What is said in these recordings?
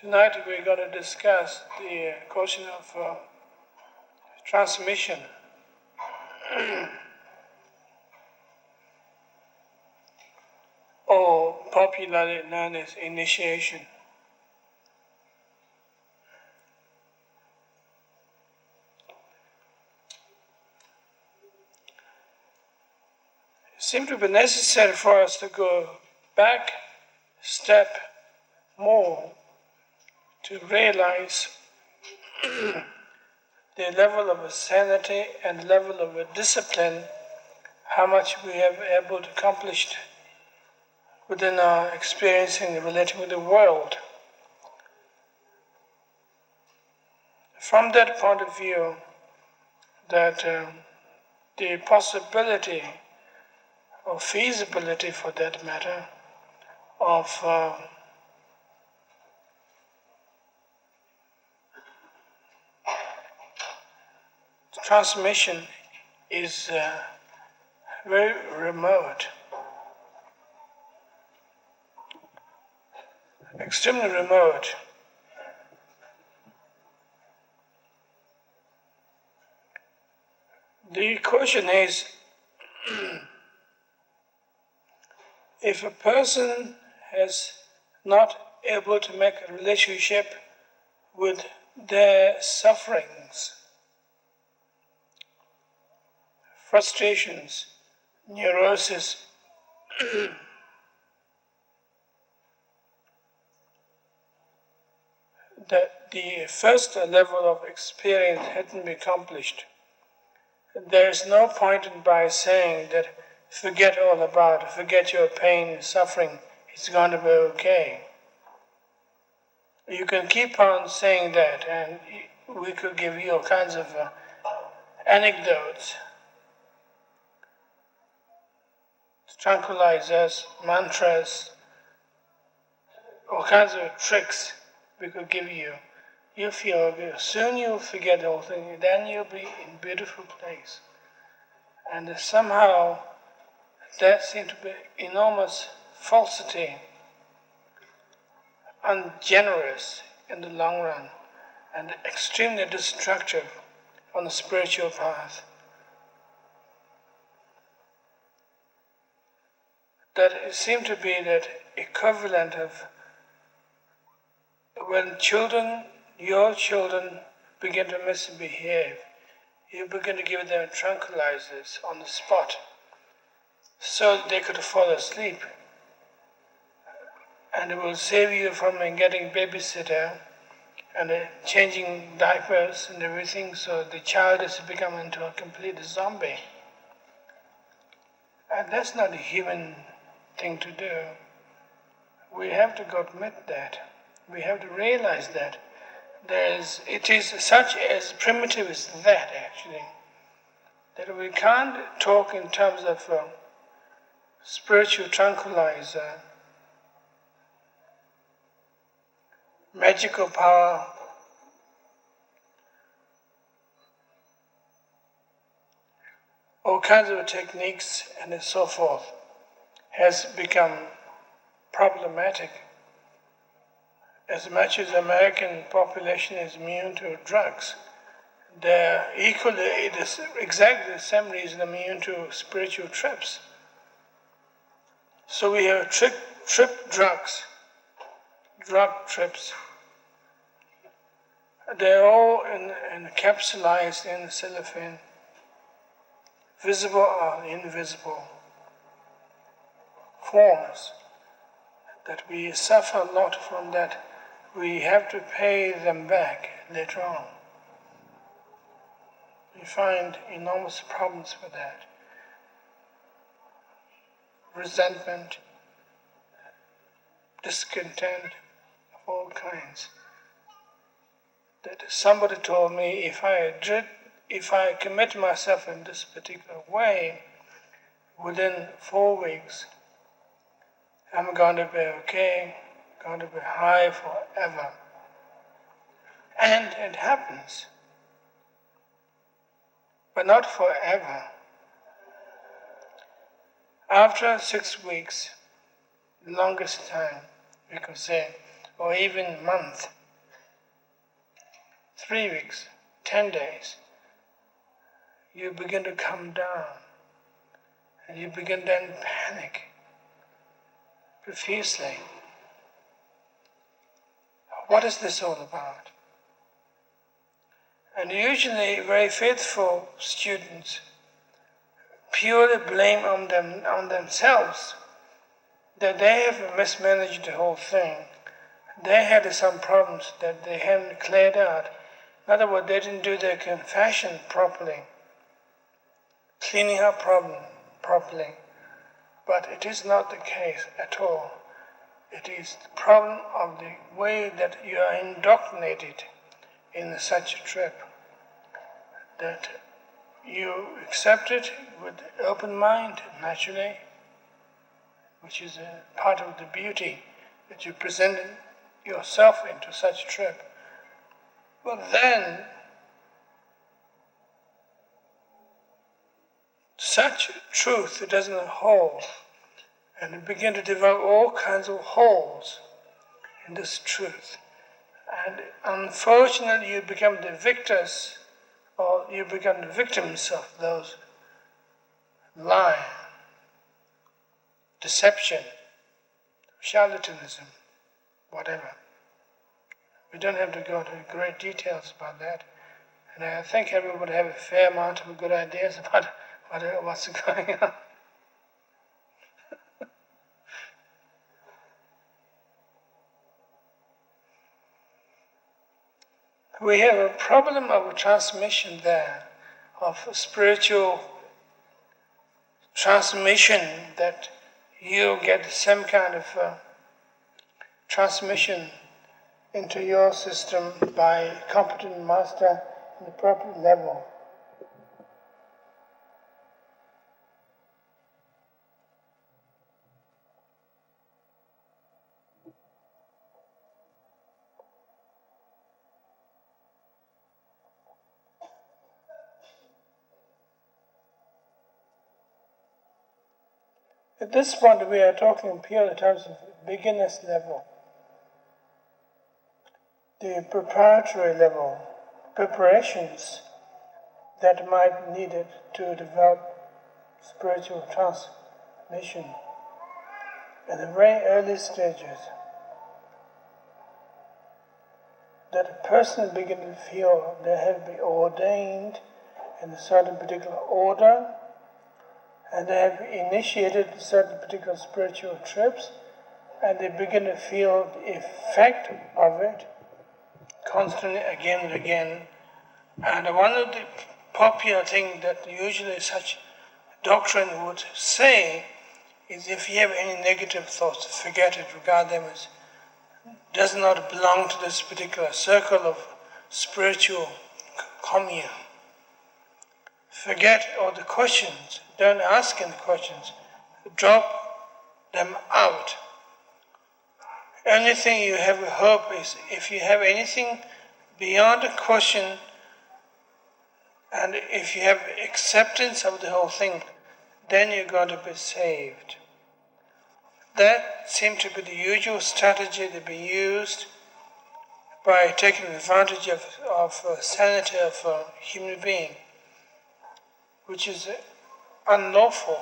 Tonight we're going to discuss the question of transmission. Or popularly known as initiation. It seems to be necessary for us to go back a step more to realize the level of sanity and level of discipline, how much we have able to accomplish within our experiencing and relating with the world. From that point of view, that the possibility or feasibility, for that matter, of transmission is very remote, extremely remote. The question is, if a person is not able to make a relationship with their sufferings, frustrations, neurosis, that the first level of experience hadn't been accomplished, there is no point in by saying that forget all about it, forget your pain and suffering, it's going to be okay. You can keep on saying that, and we could give you all kinds of anecdotes to tranquilize us, mantras, all kinds of tricks we could give you. You feel good. Soon you'll forget the whole thing, then you'll be in a beautiful place. And somehow that seems to be enormous falsity, ungenerous in the long run, and extremely destructive on the spiritual path. That it seems to be that equivalent of when children, your children, begin to misbehave, you begin to give them tranquilizers on the spot so that they could fall asleep. And it will save you from getting babysitter and changing diapers and everything, so the child has become into a complete zombie. And that's not a human thing to do. We have to go admit that. We have to realize that it is such as primitive as that, actually, that we can't talk in terms of spiritual tranquilizer, magical power, all kinds of techniques and so forth has become problematic. As much as the American population is immune to drugs, they're equally, it is exactly the same reason immune to spiritual trips. So we have trip drugs, drug trips. They're all encapsulated in cellophane, visible or invisible forms, that we suffer a lot from that. We have to pay them back later on. We find enormous problems with that. Resentment, discontent of all kinds. That somebody told me, if I commit myself in this particular way, within 4 weeks, I'm going to be okay, going to be high forever. And it happens, but not forever. After 6 weeks, the longest time, we could say, or even month, 3 weeks, 10 days, you begin to come down and you begin then panic profusely. What is this all about? And usually very faithful students purely blame on themselves that they have mismanaged the whole thing. They had some problems that they hadn't cleared out. In other words, they didn't do their confession properly, cleaning up problem properly. But it is not the case at all. It is the problem of the way that you are indoctrinated in such a trip, that you accept it with open mind naturally, which is a part of the beauty that you present yourself into such a trip. But then such truth doesn't hold, and you begin to develop all kinds of holes in this truth. And unfortunately, you become the victors, or you become the victims of those lie, deception, charlatanism, whatever. We don't have to go into great details about that. And I think everybody have a fair amount of good ideas about what's going on. We have a problem of transmission there, of spiritual transmission, that you get some kind of transmission into your system by competent master in the proper level. At this point, we are talking purely in terms of beginner's level, the preparatory level, preparations that might be needed to develop spiritual transmission in the very early stages, that a person begins to feel they have been ordained in a certain particular order, and they have initiated certain particular spiritual trips, and they begin to feel the effect of it constantly again and again. And one of the popular things that usually such doctrine would say is, if you have any negative thoughts, forget it, regard them as does not belong to this particular circle of spiritual commune. Forget all the questions, don't ask any questions, drop them out. Anything you have a hope is, if you have anything beyond a question, and if you have acceptance of the whole thing, then you're going to be saved. That seems to be the usual strategy to be used by taking advantage of sanity of a human being, which is unlawful.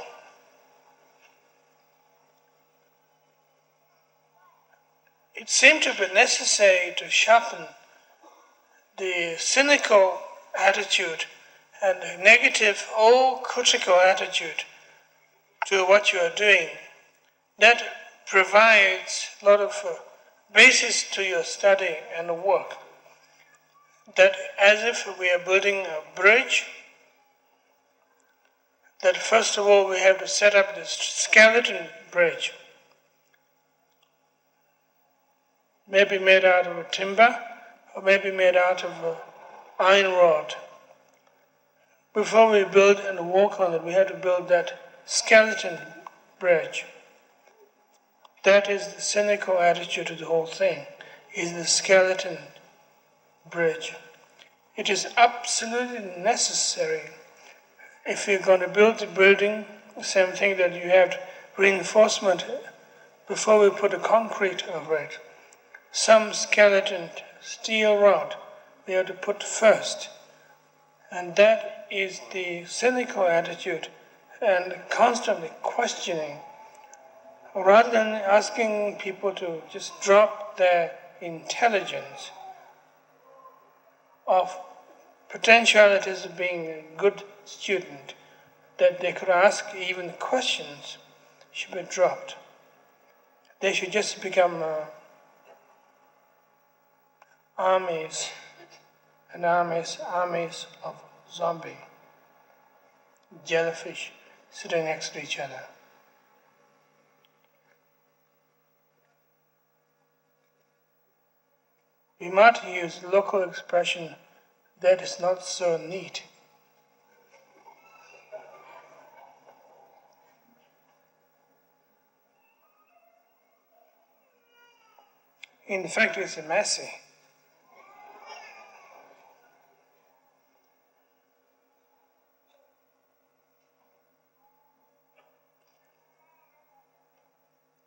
It seemed to be necessary to sharpen the cynical attitude and the negative or critical attitude to what you are doing. That provides a lot of basis to your study and work. That as if we are building a bridge, that first of all we have to set up this skeleton bridge, maybe made out of a timber or maybe made out of an iron rod. Before we build and walk on it, we have to build that skeleton bridge. That is the cynical attitude to the whole thing, is the skeleton bridge. It is absolutely necessary. If you're going to build the building, the same thing that you have reinforcement before we put a concrete over it. some skeleton steel rod we have to put first. And that is the cynical attitude, and constantly questioning, rather than asking people to just drop their intelligence of potentialities of being a good student, that they could ask even questions, should be dropped. They should just become armies and armies of zombie, jellyfish sitting next to each other. We might use local expression that is not so neat. In fact, it's messy.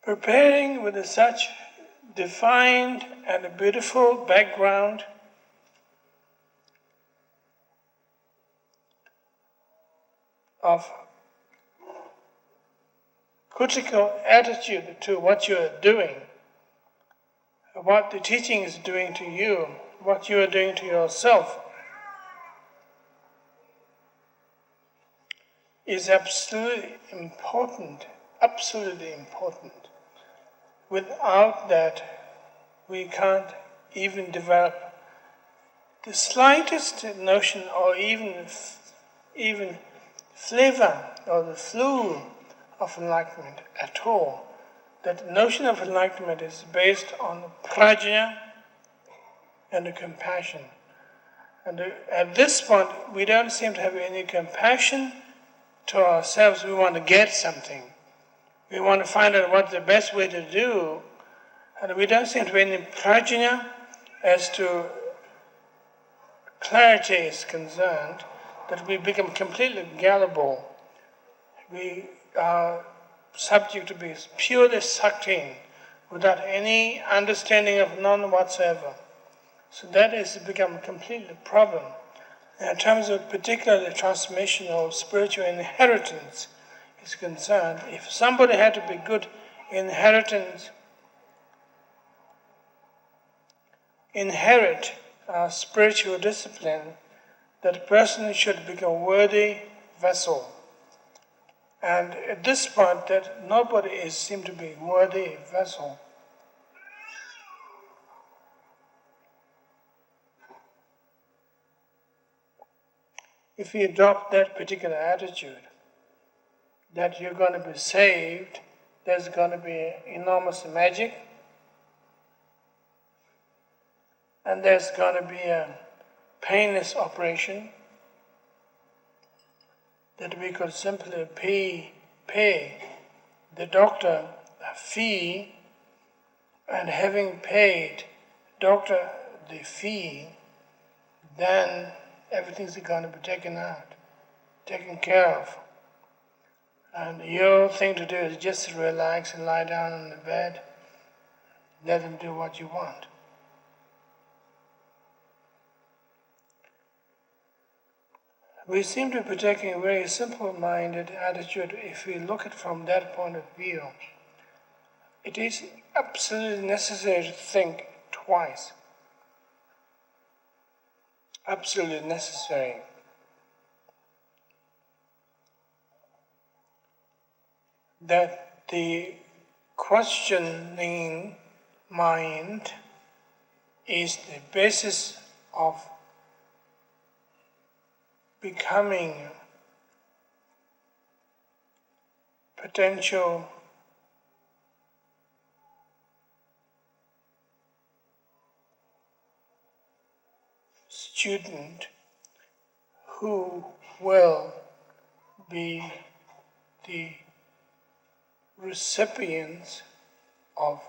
Preparing with such defined and beautiful background of critical attitude to what you are doing, what the teaching is doing to you, what you are doing to yourself, is absolutely important, absolutely important. Without that, we can't even develop the slightest notion or even flavor or the flu of enlightenment at all. That notion of enlightenment is based on prajna and compassion. And at this point, we don't seem to have any compassion to ourselves. We want to get something. We want to find out what's the best way to do. And we don't seem to have any prajna as to clarity is concerned, that we become completely gullible. We are subject to be purely sucked in without any understanding of none whatsoever. So that has become a completely problem. In terms of particularly transmission of spiritual inheritance is concerned, if somebody had to be good inherit spiritual discipline, that person should become a worthy vessel. And at this point, that nobody seems to be a worthy vessel. If you adopt that particular attitude, that you're going to be saved, there's going to be enormous magic, and there's going to be a painless operation, that we could simply pay the doctor a fee, and having paid doctor the fee, then everything's going to be taken care of. And your thing to do is just relax and lie down on the bed, let them do what you want. We seem to be taking a very simple-minded attitude if we look at it from that point of view. It is absolutely necessary to think twice. Absolutely necessary. That the questioning mind is the basis of becoming potential student who will be the recipients of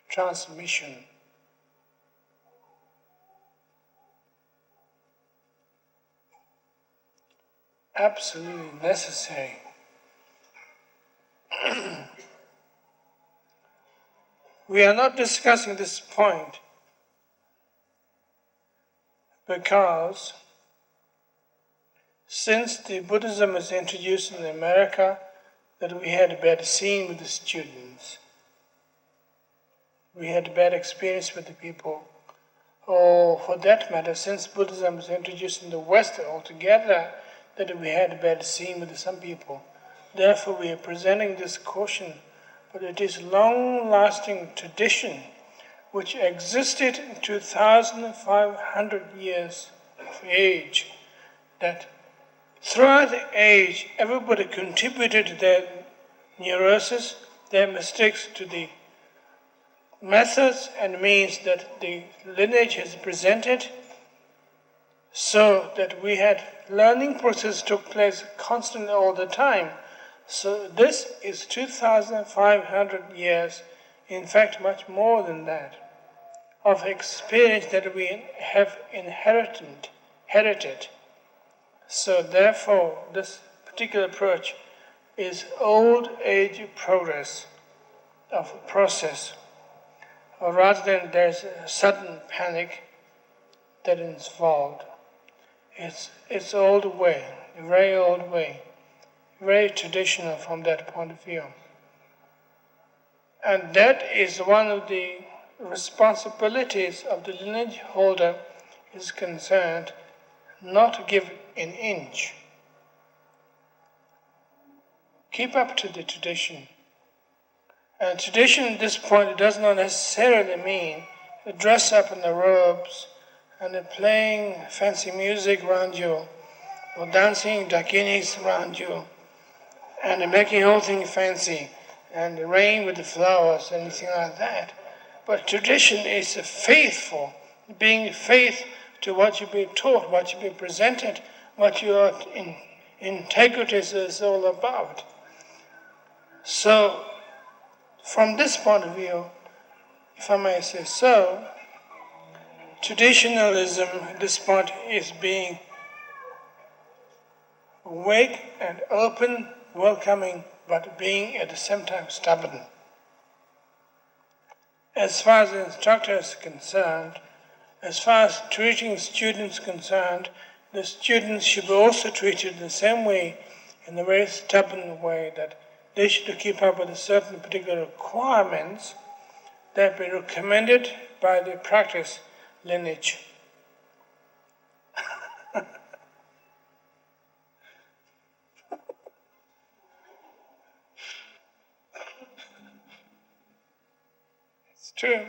transmission. Absolutely necessary. We are not discussing this point because since the Buddhism was introduced in America, that we had a bad scene with the students. We had a bad experience with the people. Or for that matter, since Buddhism was introduced in the West altogether, that we had a bad scene with some people. Therefore, we are presenting this caution, but it is long-lasting tradition which existed in 2,500 years of age, that throughout the age, everybody contributed their neurosis, their mistakes to the methods and means that the lineage has presented, so that we had learning process took place constantly all the time. So this is 2,500 years, in fact much more than that, of experience that we have inherited. So therefore, this particular approach is old age progress of a process, or rather than there's a sudden panic that is involved. It's old way, a very old way, very traditional from that point of view. And that is one of the responsibilities of the lineage holder is concerned, not to give an inch. Keep up to the tradition. And tradition at this point does not necessarily mean dress up in the robes and playing fancy music around you, or dancing dakinis around you, and making whole thing fancy, and rain with the flowers, anything like that. But tradition is faithful, being faith to what you've been taught, what you've been presented, what your integrity is all about. So, from this point of view, if I may say so, traditionalism at this point is being awake and open, welcoming, but being at the same time stubborn. As far as the instructor is concerned, as far as treating students concerned, the students should be also treated the same way, in a very stubborn way, that they should keep up with certain particular requirements that have been recommended by the practice lineage. It's true.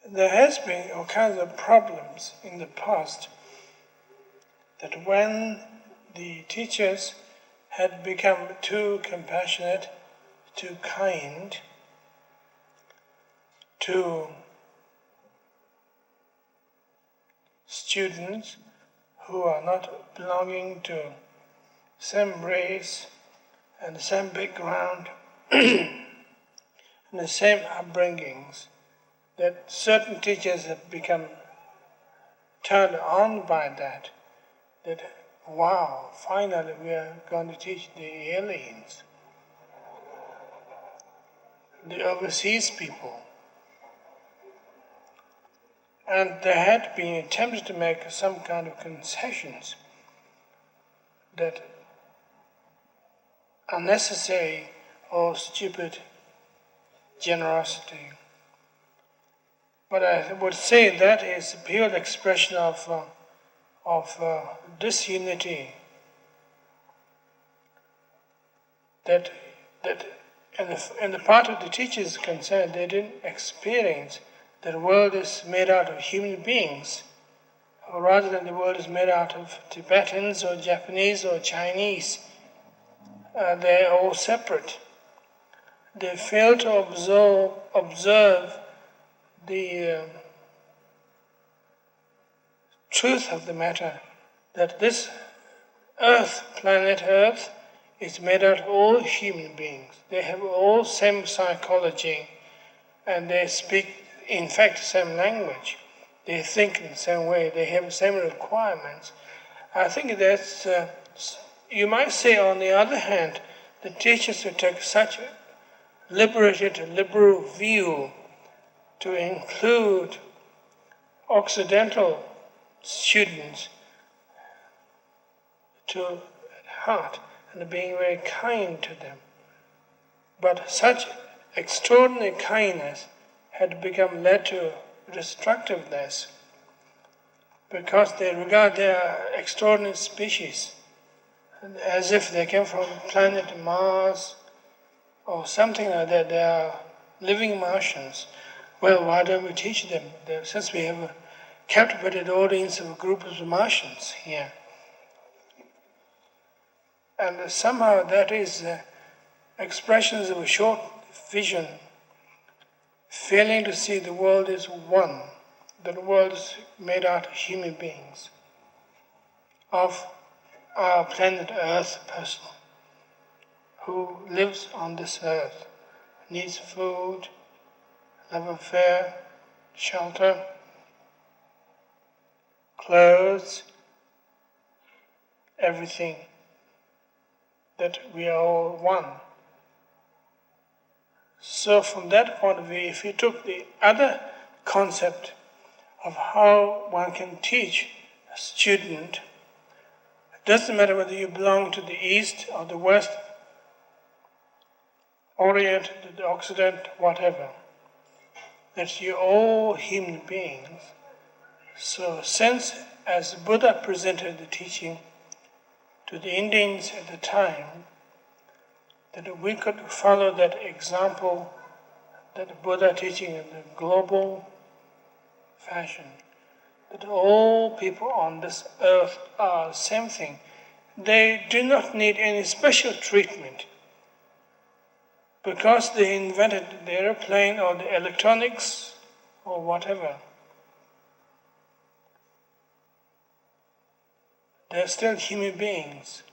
There has been all kinds of problems in the past, that when the teachers had become too compassionate, too kind to students who are not belonging to same race and the same background and the same upbringings, that certain teachers have become turned on by that, wow, finally we are going to teach the aliens, the overseas people. And there had been attempts to make some kind of concessions that unnecessary or stupid generosity. But I would say that is a pure expression of disunity. That in the part of the teachers concerned, they didn't experience that the world is made out of human beings, or rather than the world is made out of Tibetans or Japanese or Chinese. They're all separate. They fail to observe the truth of the matter, that this planet Earth, is made out of all human beings. They have all same psychology, and they speak, in fact, same language. They think in the same way. They have the same requirements. I think that's, you might say, on the other hand, the teachers who take such a liberated, liberal view to include Occidental students to heart and being very kind to them. But such extraordinary kindness had led to destructiveness, because they regard their extraordinary species as if they came from planet Mars or something like that. They are living Martians. Well, why don't we teach them? Since we have a captivated audience of a group of Martians here. And somehow that is expressions of a short vision, failing to see the world is one, that the world is made out of human beings, of our planet Earth person, who lives on this earth, needs food, love affair, shelter, clothes, everything, that we are all one. So from that point of view, if you took the other concept of how one can teach a student, it doesn't matter whether you belong to the East or the West, Orient, the Occident, whatever, that you're all human beings. So since, as Buddha presented the teaching to the Indians at the time, that we could follow that example, that Buddha teaching in the global fashion, that all people on this earth are the same thing. They do not need any special treatment because they invented the airplane or the electronics or whatever. They're still human beings.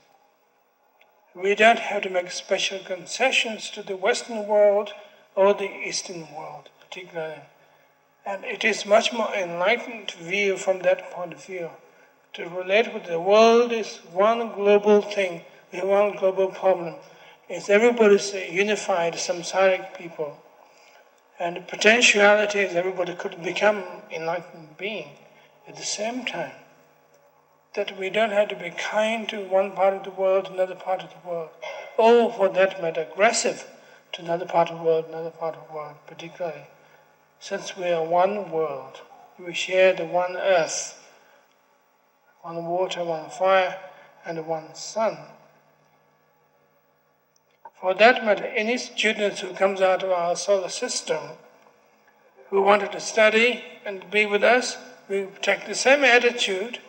We don't have to make special concessions to the Western world or the Eastern world, particularly. And it is much more enlightened view from that point of view, to relate with the world is one global thing, one global problem. It's everybody's a unified samsaric people. And the potentiality is everybody could become enlightened being at the same time. That we don't have to be kind to one part of the world, another part of the world, or for that matter, aggressive to another part of the world, another part of the world, particularly. Since we are one world, we share the one earth, one water, one fire, and one sun. For that matter, any student who comes out of our solar system, who wanted to study and be with us, we take the same attitude.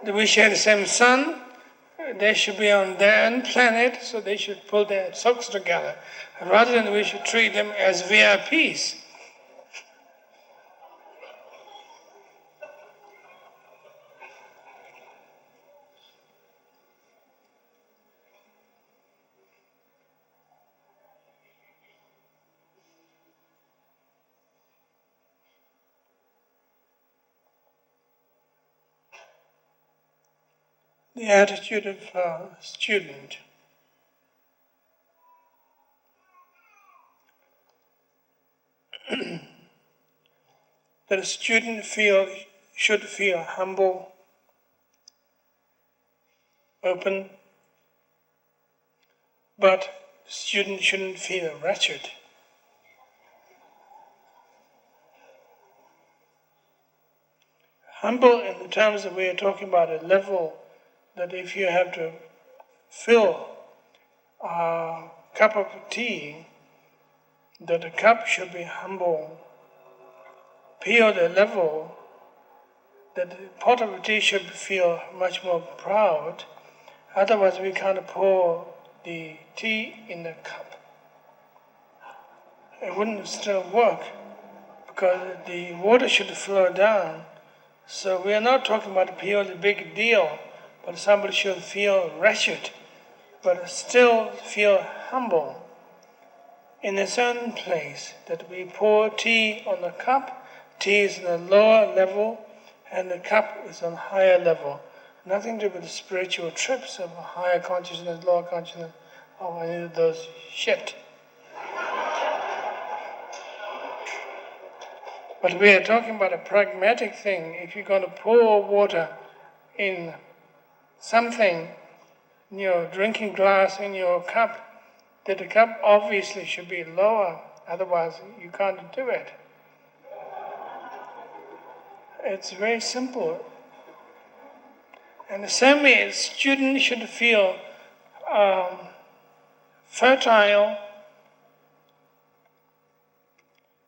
We share the same sun, they should be on their own planet, so they should pull their socks together, rather than we should treat them as VIPs. The attitude of a student. That a student should feel humble, open, but the student shouldn't feel wretched. Humble in the terms that we are talking about a level that if you have to fill a cup of tea, that the cup should be humble, pure the level, that the pot of tea should feel much more proud, otherwise we can't pour the tea in the cup. It wouldn't still work. because the water should flow down. So we are not talking about a purely big deal, but somebody should feel wretched, but still feel humble in its own place, that we pour tea on the cup. Tea is on a lower level, and the cup is on a higher level. Nothing to do with the spiritual trips of higher consciousness, lower consciousness, or any of those shit. But we are talking about a pragmatic thing. If you're going to pour water in something, in your drinking glass, in your cup, that the cup obviously should be lower, otherwise you can't do it. It's very simple. And the same way, a student should feel fertile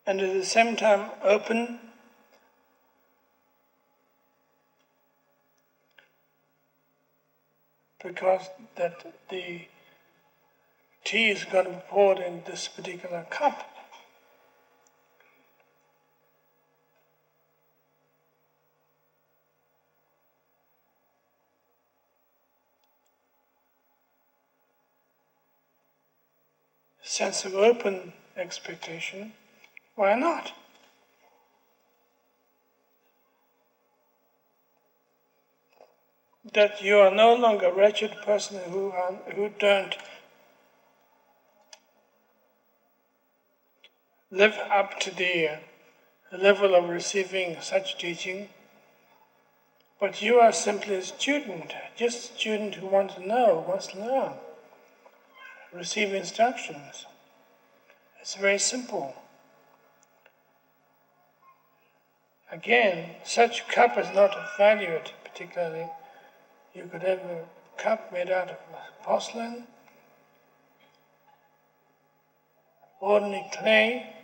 and at the same time open, because that the tea is going to be poured in this particular cup. Sense of open expectation, why not? That you are no longer a wretched person who don't live up to the level of receiving such teaching, but you are simply a student, just a student who wants to learn, receive instructions. It's very simple. Again, such cup is not valued particularly. You could have a cup made out of porcelain, ordinary clay,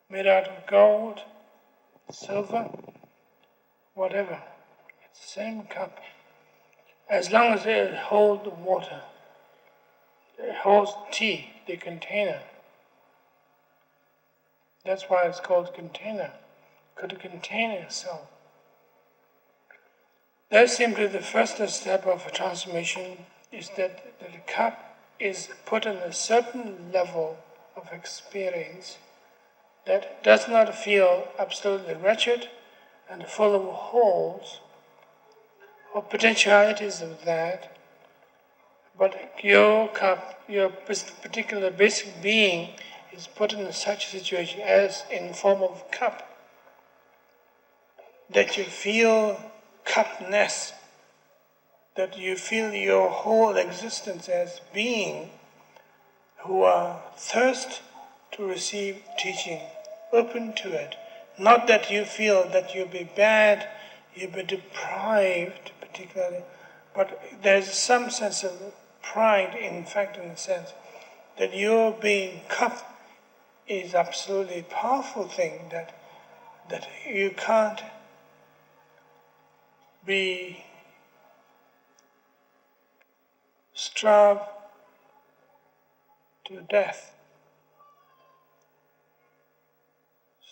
made out of gold, silver, whatever. It's the same cup. As long as it holds water, it holds tea, the container. That's why it's called container. Could contain itself. That's simply the first step of a transformation, is that the cup is put on a certain level of experience that does not feel absolutely wretched and full of holes or potentialities of that, but your cup, your particular basic being, is put in such a situation as in form of cup, that you feel cupness, that you feel your whole existence as being who are thirst to receive teaching, open to it. Not that you feel that you'll be bad, you'll be deprived particularly, but there's some sense of pride, in fact, in the sense that your being cup is absolutely a powerful thing, that you can't be starved to death.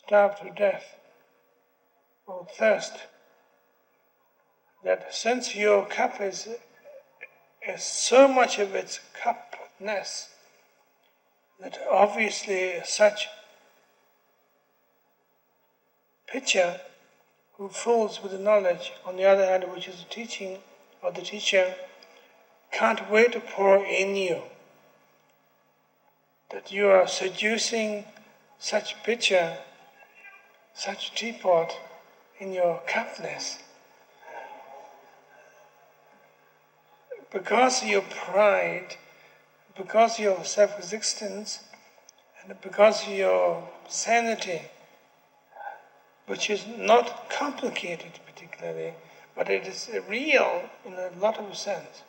Starved to death or thirst. That since your cup is so much of its cupness, that obviously such pitcher who fills with the knowledge, on the other hand, which is the teaching of the teacher, can't wait to pour in you. That you are seducing such pitcher, such teapot in your cupness. Because of your pride, because of your self-existence, and because of your sanity, which is not complicated particularly, but it is real in a lot of sense.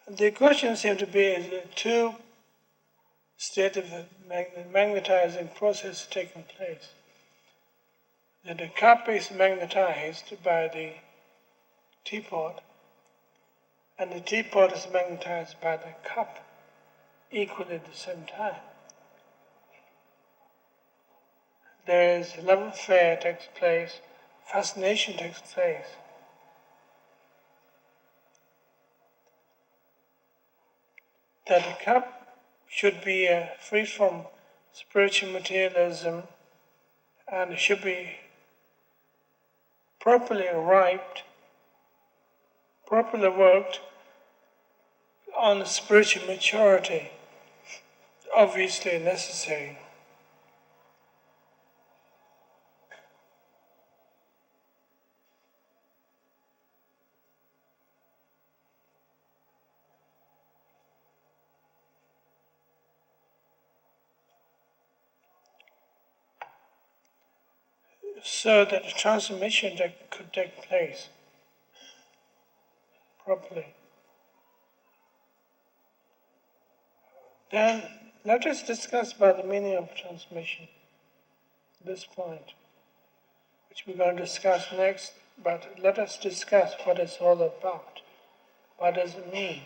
the question seems to be is there two states of the magnetizing process taking place. That the cup is magnetized by the teapot, and the teapot is magnetized by the cup equally at the same time. There is love affair takes place, fascination takes place. That the cup should be free from spiritual materialism and should be properly ripe, properly worked on spiritual maturity, obviously necessary. So that the transformation that could take place properly. Then let us discuss about the meaning of transformation at this point, which we're going to discuss next, but let us discuss what it's all about. What does it mean?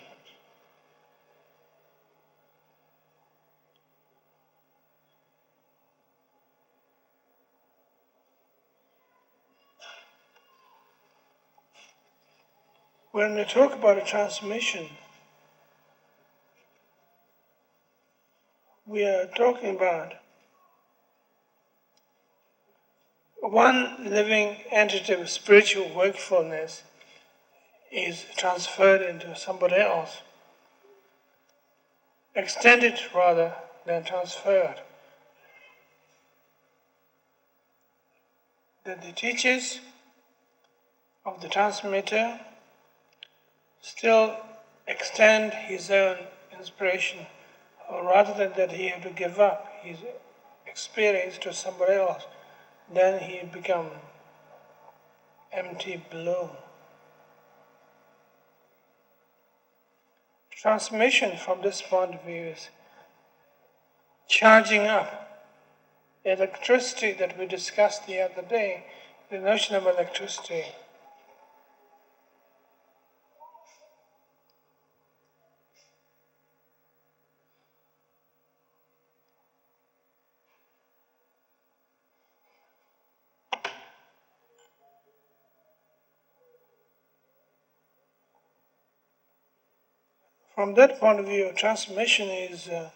When we talk about a transformation, we are talking about one living entity of spiritual wakefulness is transferred into somebody else, extended rather than transferred. That the teachers of the transmitter still extend his own inspiration, or rather than that he have to give up his experience to somebody else, then he become empty balloon. Transmission from this point of view is charging up electricity that we discussed the other day, the notion of electricity. From that point of view, transformation is a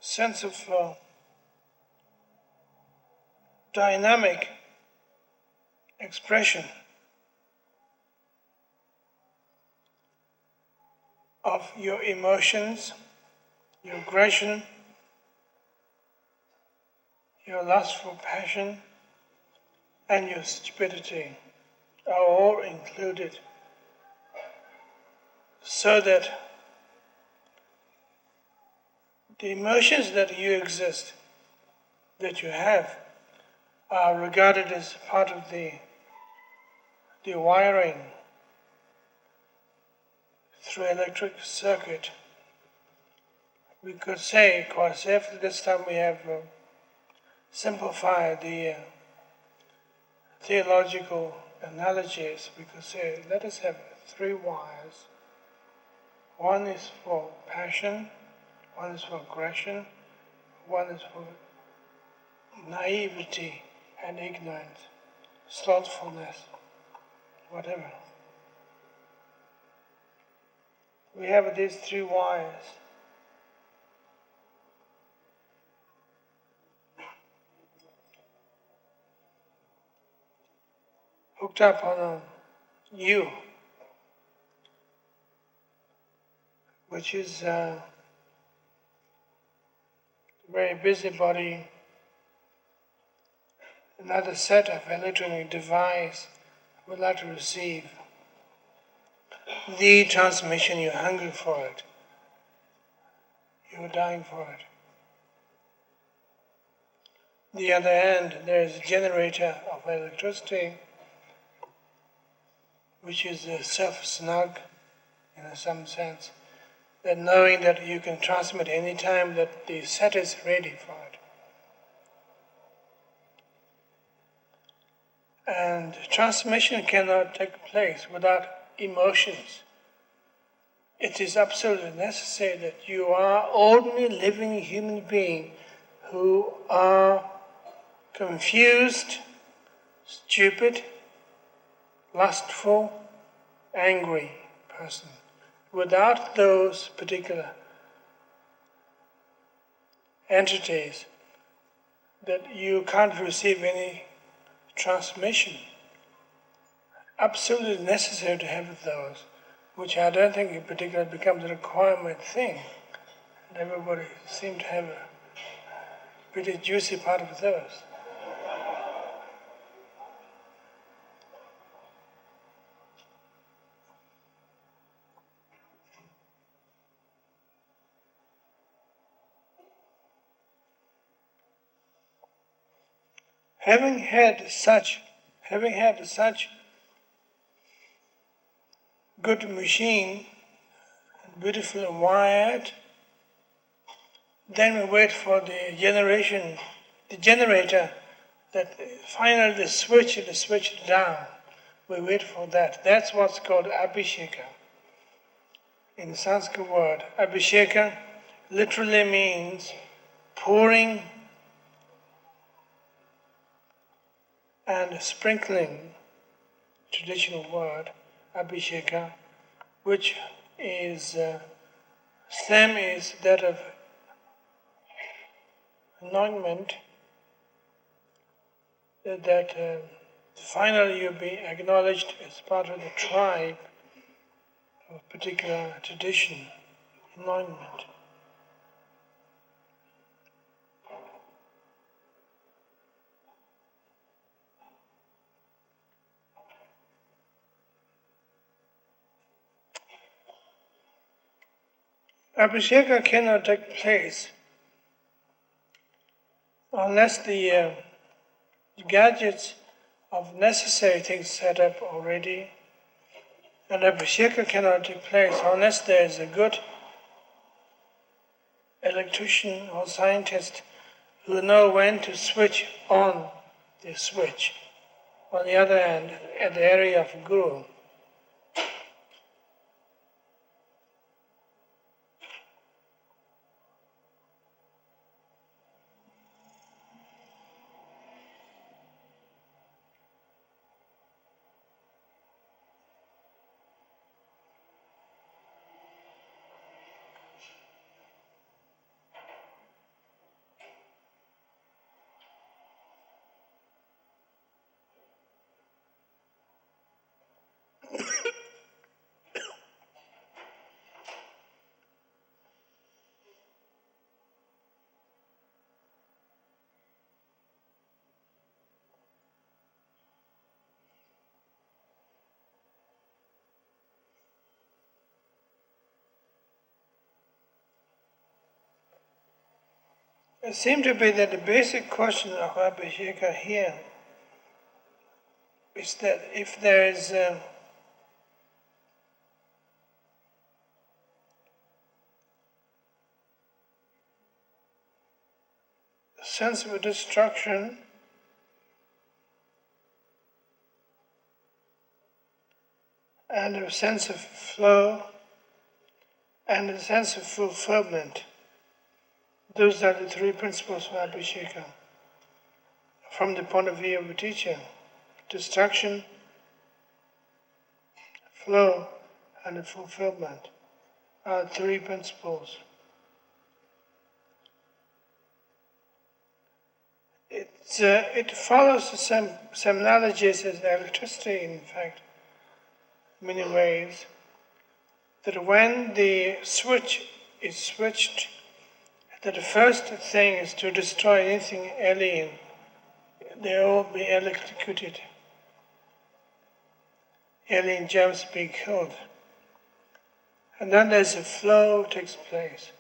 sense of dynamic expression of your emotions, your aggression, your lustful passion, and your stupidity are all included, so that the emotions that you exist, that you have, are regarded as part of the wiring through electric circuit. We could say quite safely this time we have simplified the theological analogies. We could say, let us have 3 wires. One is for passion, one is for aggression, one is for naivety and ignorance, slothfulness, whatever. We have these 3 wires. Hooked up on you, which is a very busybody, another set of electronic device would like to receive the transmission. You're hungry for it. You're dying for it. The other end, there is a generator of electricity, which is self-snug, in some sense. That knowing that you can transmit any time that the set is ready for it. And transmission cannot take place without emotions. It is absolutely necessary that you are ordinary living human being who are confused, stupid, lustful, angry person. Without those particular entities, that you can't receive any transmission. Absolutely necessary to have those, which I don't think in particular becomes a requirement thing. And everybody seems to have a pretty juicy part of those. Having had such good machine, beautifully wired, then we wait for the generator, that finally the switch down. We wait for that. That's what's called abhisheka. In the Sanskrit word, abhisheka literally means pouring and sprinkling, traditional word, abhisheka, which is, same is that of anointment, that finally you'll be acknowledged as part of the tribe of particular tradition, anointment. Abhisheka cannot take place unless the gadgets of necessary things set up already, and abhisheka cannot take place unless there is a good electrician or scientist who know when to switch on the switch. On the other hand, at the area of guru, it seems to be that the basic question of abhisheka here is that if there is a sense of destruction and a sense of flow and a sense of fulfillment. Those are the three principles of abhisheka. From the point of view of a teacher, destruction, flow, and fulfillment are three principles. It follows the same analogies as electricity, in fact, in many ways, that when the switch is switched, that the first thing is to destroy anything alien. They all be electrocuted. Alien germs be killed. And then there's a flow takes place.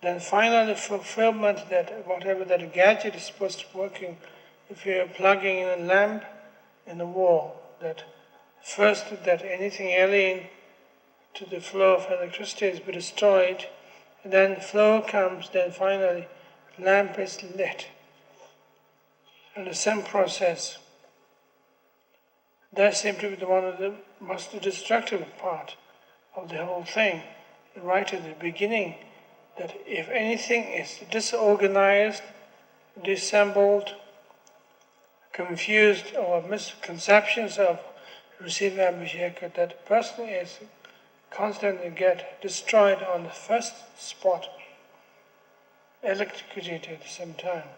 Then finally fulfillment that whatever that gadget is supposed to be working, if you're plugging in a lamp in the wall, that first that anything alien to the flow of electricity is destroyed, and then flow comes, then finally lamp is lit. And the same process. That seems to be one of the most destructive part of the whole thing, right at the beginning, that if anything is disorganized, dissembled, confused, or misconceptions of receiving Abhisheka, that person is constantly get destroyed on the first spot, electrocuted at the same time.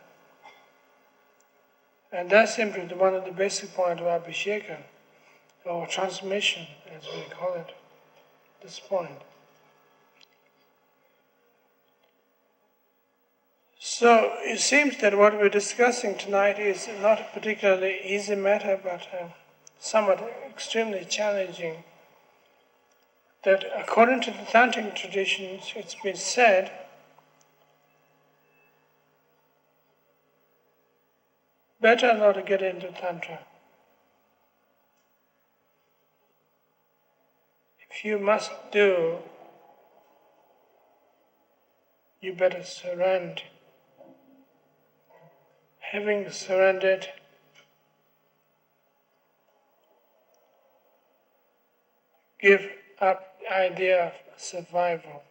And that's simply one of the basic points of Abhisheka, or transmission, as we call it, this point. So it seems that what we're discussing tonight is not a particularly easy matter, but somewhat extremely challenging. That according to the Tantric traditions, it's been said better not to get into Tantra. If you must do, you better surrender. Having surrendered, give up the idea of survival.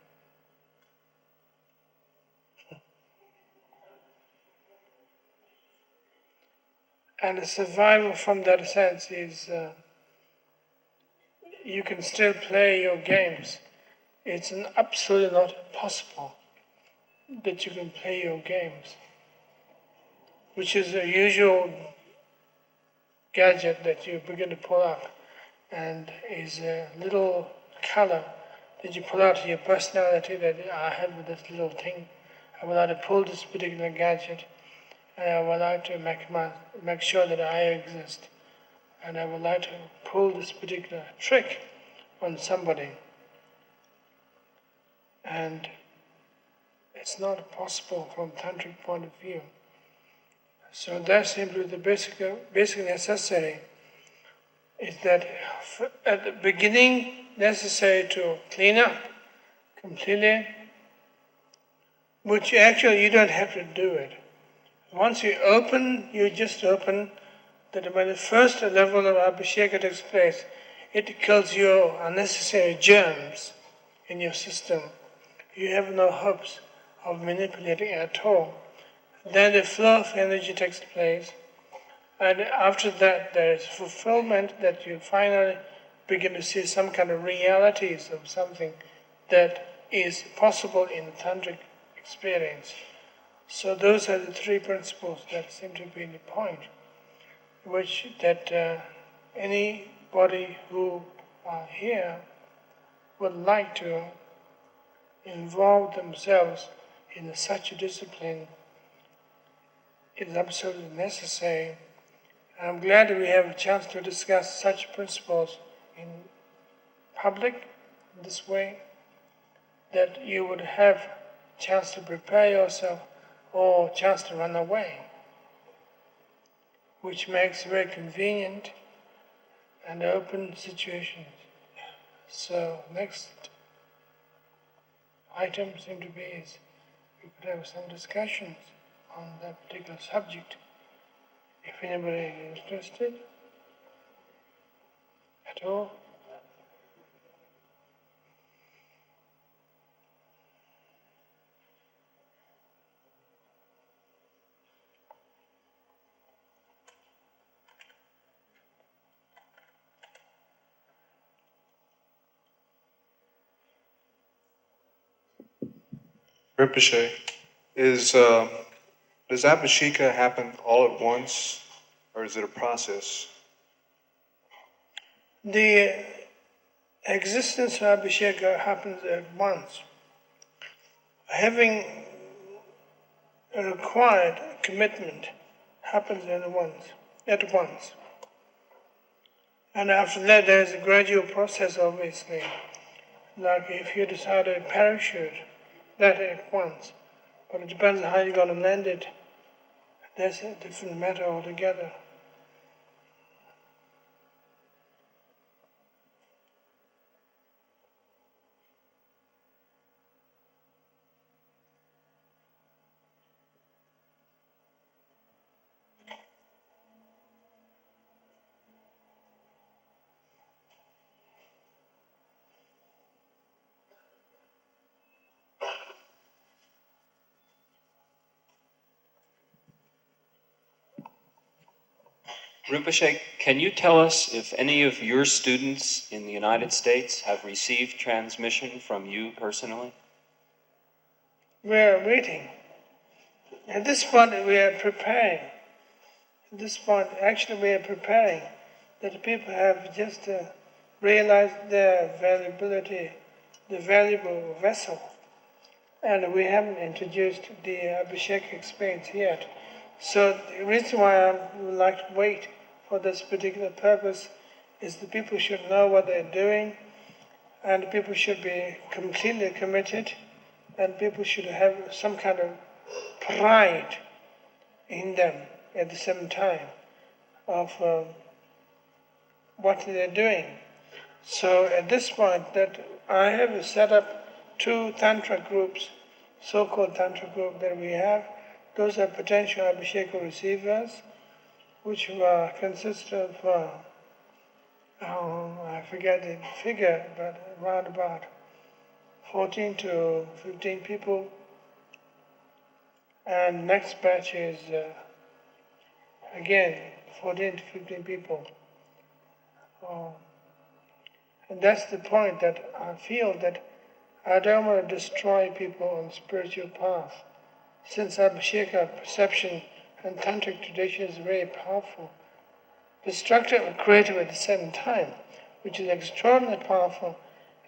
And the survival from that sense is you can still play your games. It's absolutely not possible that you can play your games, which is a usual gadget that you begin to pull up, and is a little color that you pull out your personality, that I have this little thing. I would like to pull this particular gadget, and I would like to make sure that I exist. And I would like to pull this particular trick on somebody. And it's not possible from Tantric point of view. So that's simply the basic necessary, is that at the beginning necessary to clean up completely, which actually you don't have to do it. Once you open, you just open, that when the first level of Abhisheka takes place, it kills your unnecessary germs in your system. You have no hopes of manipulating at all. Then the flow of energy takes place, and after that there is fulfillment, that you finally begin to see some kind of realities of something that is possible in the Tantric experience. So those are the three principles that seem to be the point, which that anybody who are here would like to involve themselves in such a discipline is absolutely necessary. I'm glad that we have a chance to discuss such principles in public in this way, that you would have a chance to prepare yourself or a chance to run away, which makes very convenient and open situations. So next item seems to be is we could have some discussions on that particular subject, if anybody is interested at all. Rinpoche, does Abhisheka happen all at once, or is it a process? The existence of Abhisheka happens at once. Having a required commitment happens at once. And after that there is a gradual process, obviously. Like if you decide to parachute, that at once. But it depends on how you're going to land it. That's a different matter altogether. Rinpoche, can you tell us if any of your students in the United States have received transmission from you personally? We are waiting. At this point, we are preparing. At this point, actually, we are preparing that people have just realized their valuability, the valuable vessel. And we haven't introduced the Abhishek experience yet. So the reason why I would like to wait for this particular purpose is that people should know what they're doing, and people should be completely committed, and people should have some kind of pride in them at the same time of what they're doing. So at this point, that I have set up 2 Tantra groups, so-called Tantra group that we have. Those are potential Abhishek receivers, which consist of, I forget the figure, but around about 14 to 15 people. And next batch is, again, 14 to 15 people. And that's the point that I feel that I don't want to destroy people on the spiritual path. Since Abhisheka perception and Tantric tradition is very powerful, destructive and creative at the same time, which is extraordinarily powerful,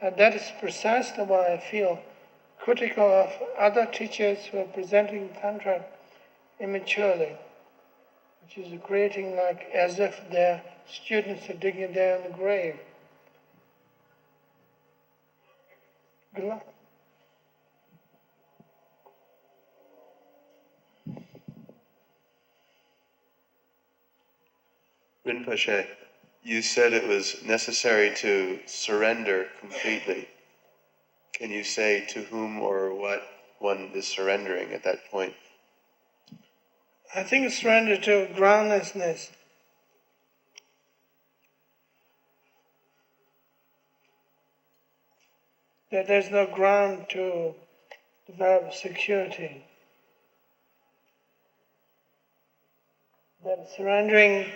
and that is precisely why I feel critical of other teachers who are presenting Tantra immaturely, which is creating like as if their students are digging down the grave. Good luck. Rinpoche, you said it was necessary to surrender completely. Can you say to whom or what one is surrendering at that point? I think surrender to groundlessness. That there's no ground to develop security. That surrendering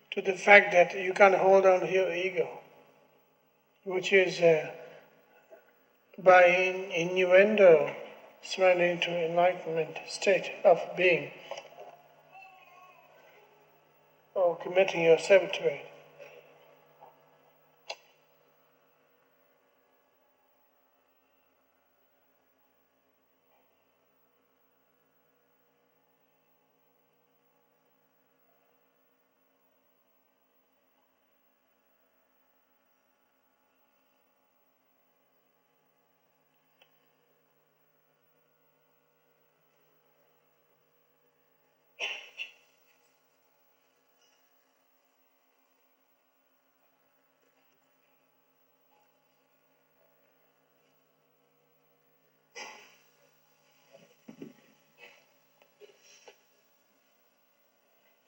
to the fact that you can't hold on to your ego, which is by innuendo surrendering to enlightenment state of being, or committing yourself to it.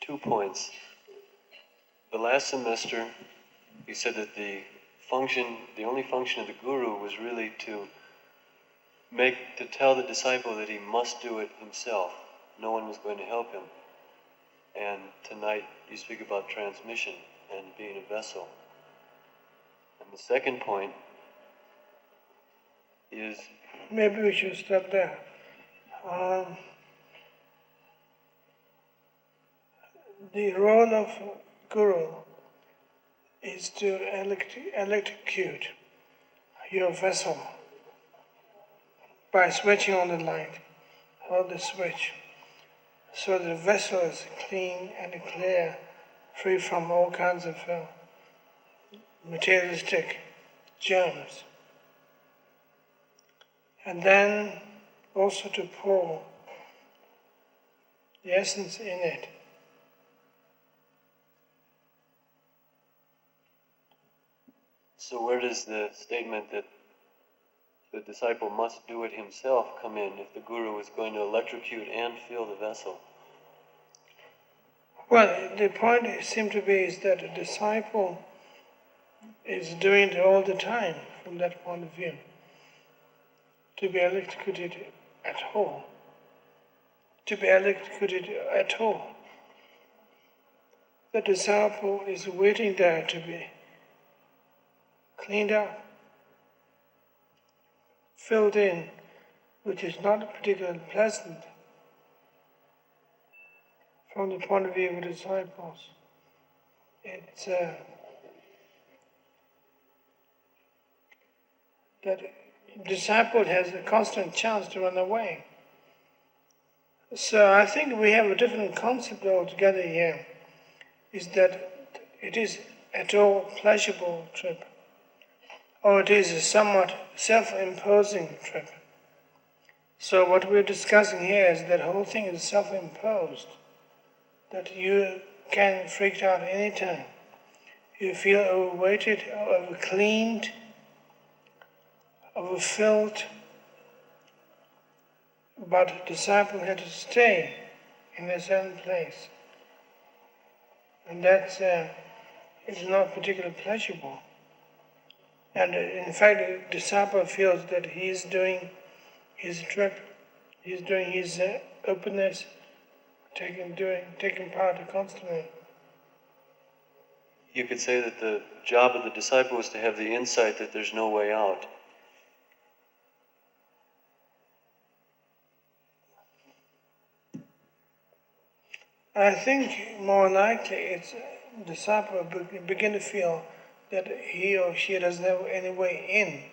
Two points. The last semester, you said that the only function of the guru was really to tell the disciple that he must do it himself. No one was going to help him. And tonight you speak about transmission and being a vessel. And the second point is... Maybe we should stop there. The role of guru is to electrocute your vessel by switching on the light, hold the switch, so the vessel is clean and clear, free from all kinds of materialistic germs. And then also to pour the essence in it. So where does the statement that the disciple must do it himself come in if the guru is going to electrocute and fill the vessel? Well, the point seems to be is that a disciple is doing it all the time from that point of view. To be electrocuted at all. To be electrocuted at all. the disciple is waiting there to be cleaned up, filled in, which is not particularly pleasant from the point of view of disciples. It's that disciple has a constant chance to run away. So I think we have a different concept altogether here, is that it is at all pleasurable trip, or it is a somewhat self-imposing trip. So what we're discussing here is that whole thing is self-imposed, that you can freak out any time. You feel overweighted, over-cleaned, overfilled, but the disciple had to stay in a certain place. And that is not particularly pleasurable. And in fact, the disciple feels that he is doing his trip, he's doing his openness, taking part constantly. You could say that the job of the disciple is to have the insight that there's no way out. I think more likely it's the disciple begin to feel that he or she doesn't have any way in.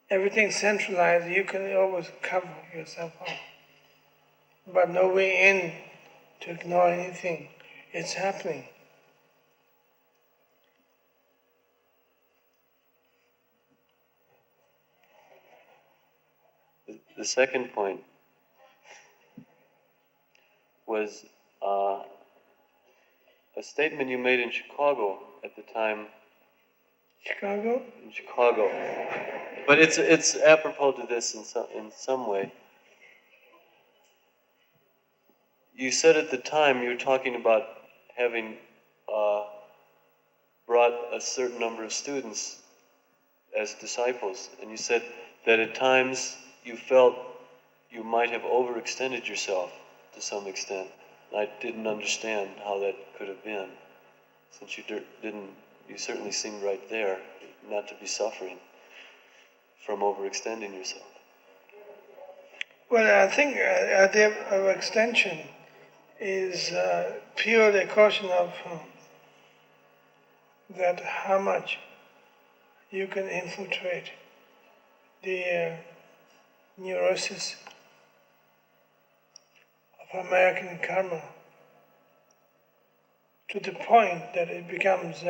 Everything centralized, you can always cover yourself up. But no way in to ignore anything. It's happening. The second point was a statement you made in Chicago at the time. Chicago? In Chicago. But it's apropos to this in some way. You said at the time you were talking about having brought a certain number of students as disciples, and you said that at times you felt you might have overextended yourself to some extent. And I didn't understand how that could have been, since you didn't. You certainly seemed right there not to be suffering from overextending yourself. Well, I think the overextension is purely a question of that how much you can infiltrate the neurosis of American karma to the point that it becomes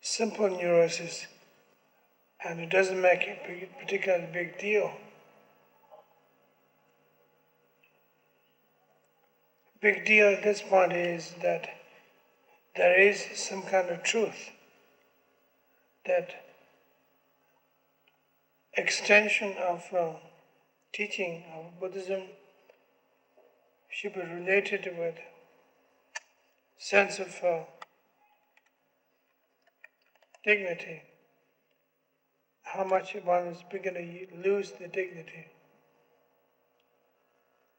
simple neurosis, and it doesn't make a particularly big deal. Big deal at this point is that there is some kind of truth, that extension of teaching of Buddhism should be related with sense of dignity, how much one is beginning to lose the dignity,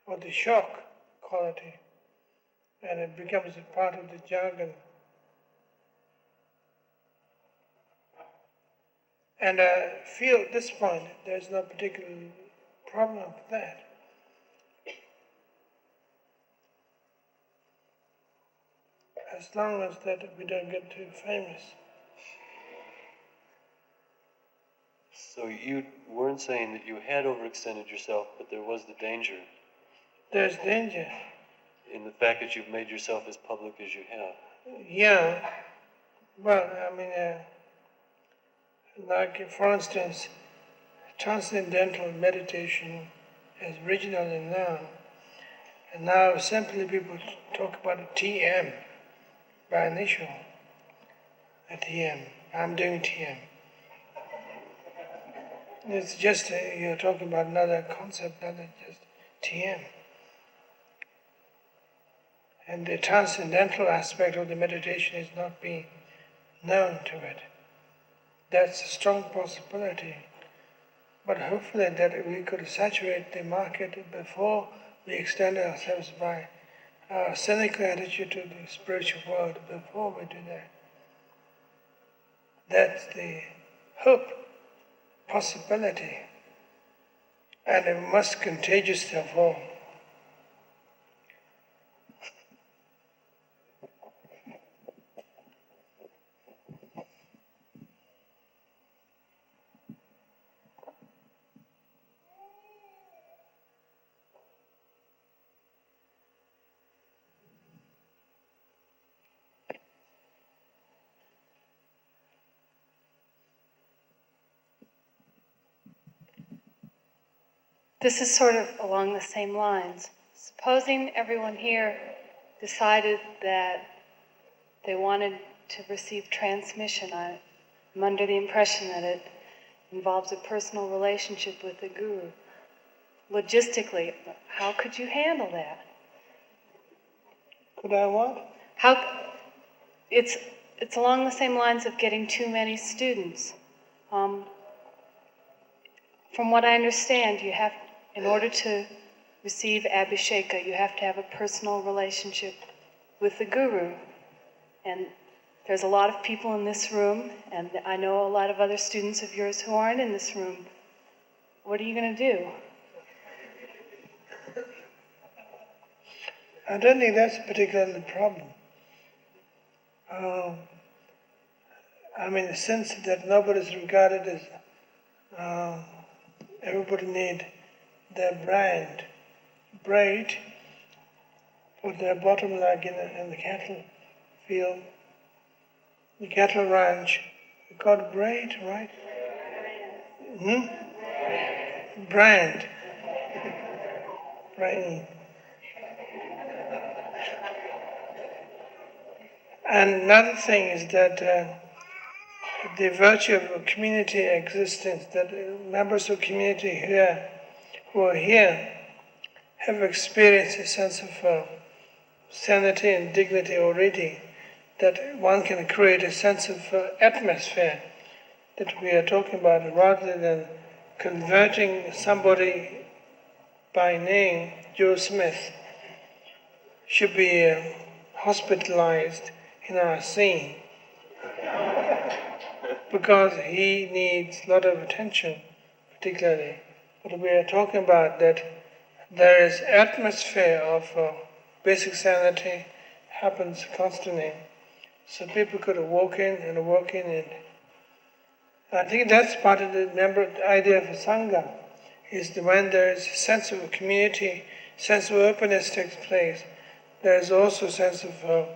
or the shock quality, and it becomes a part of the jargon. And I feel at this point there's no particular problem with that. As long as that we don't get too famous. So you weren't saying that you had overextended yourself, but there was the danger. There's danger. In the fact that you've made yourself as public as you have. Yeah. Well, I mean, like for instance, transcendental meditation is originally known, and now simply people talk about a TM by initial. A TM. I'm doing TM. It's just you're talking about another concept other than just TM. And the transcendental aspect of the meditation is not being known to it. That's a strong possibility. But hopefully that we could saturate the market before we extend ourselves by our cynical attitude to the spiritual world, before we do that. That's the hope, possibility, and it must contagious of all. This is sort of along the same lines. Supposing everyone here decided that they wanted to receive transmission, I'm under the impression that it involves a personal relationship with the Guru. Logistically, how could you handle that? Could I what? It's along the same lines of getting too many students. From what I understand, you have, in order to receive Abhisheka, you have to have a personal relationship with the Guru. And there's a lot of people in this room, and I know a lot of other students of yours who aren't in this room. What are you going to do? I don't think that's particularly the problem. I mean, the sense that nobody is regarded as everybody need their braid for their bottom leg in the cattle field, the cattle ranch. We call it braid, right? Brand. And another thing is that the virtue of a community existence, that members of community who are here have experienced a sense of sanity and dignity already, that one can create a sense of atmosphere that we are talking about, rather than converting somebody by name, Joe Smith, should be hospitalized in our scene, because he needs a lot of attention, particularly. But we are talking about that there is atmosphere of basic sanity happens constantly. So people could walk in and walk in, and I think that's part of the idea of a Sangha, is that when there is a sense of a community, sense of openness takes place, there is also a sense of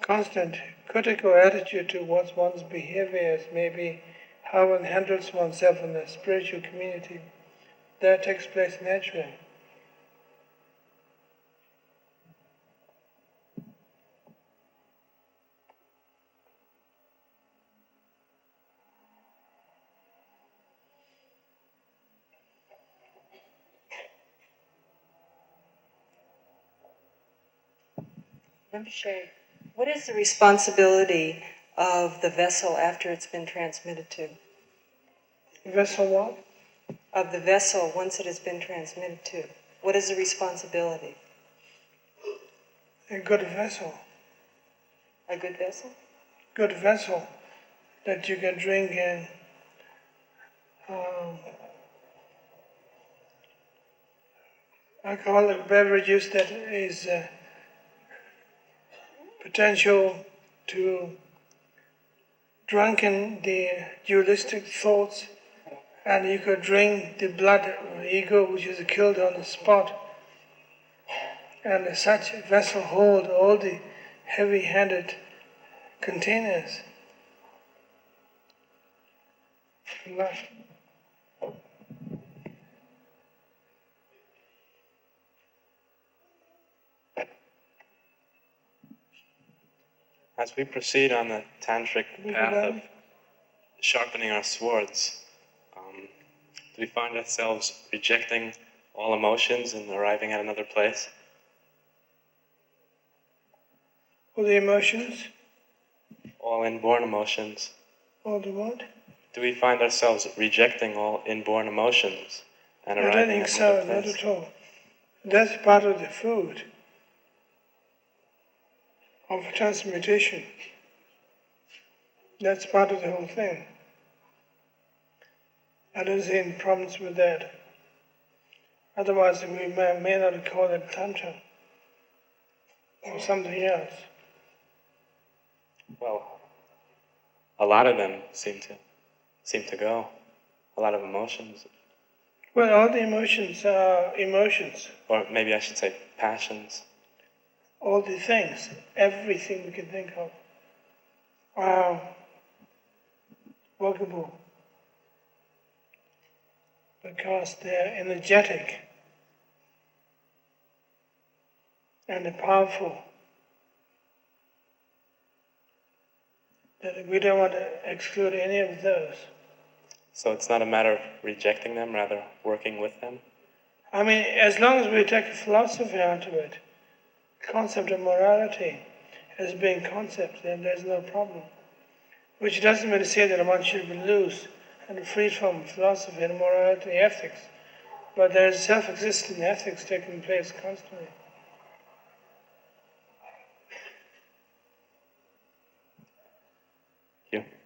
constant critical attitude towards one's behaviors, maybe how one handles oneself in a spiritual community. That takes place naturally. Rinpoche, what is the responsibility of the vessel after it's been transmitted to? Vessel what? Of the vessel once it has been transmitted to. What is the responsibility? A good vessel. A good vessel? Good vessel that you can drink in. Alcoholic beverages that is potential to drunken the dualistic thoughts, and you could drink the blood of the ego which is killed on the spot. And such a vessel hold all the heavy-handed containers. As we proceed on the tantric path of sharpening our swords, do we find ourselves rejecting all emotions and arriving at another place? All the emotions? all inborn emotions? All the what? Do we find ourselves rejecting all inborn emotions and I don't arriving think at so, another not place? at all. That's part of the food of transmutation. That's part of the whole thing. I don't see any problems with that. Otherwise, we may not call it Tantra or something else. Well, a lot of them seem to go. A lot of emotions. Well, all the emotions are emotions. Or maybe I should say passions. All the things, everything we can think of, are workable because they're energetic and they're powerful. That we don't want to exclude any of those. So it's not a matter of rejecting them, rather working with them? I mean, as long as we take a philosophy out of it, concept of morality as being concept, then there's no problem. Which doesn't mean to say that one should be loose and free from philosophy and morality and ethics. But there is self-existent ethics taking place constantly. Thank you.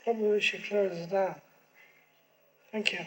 Probably we should close it down. Thank you.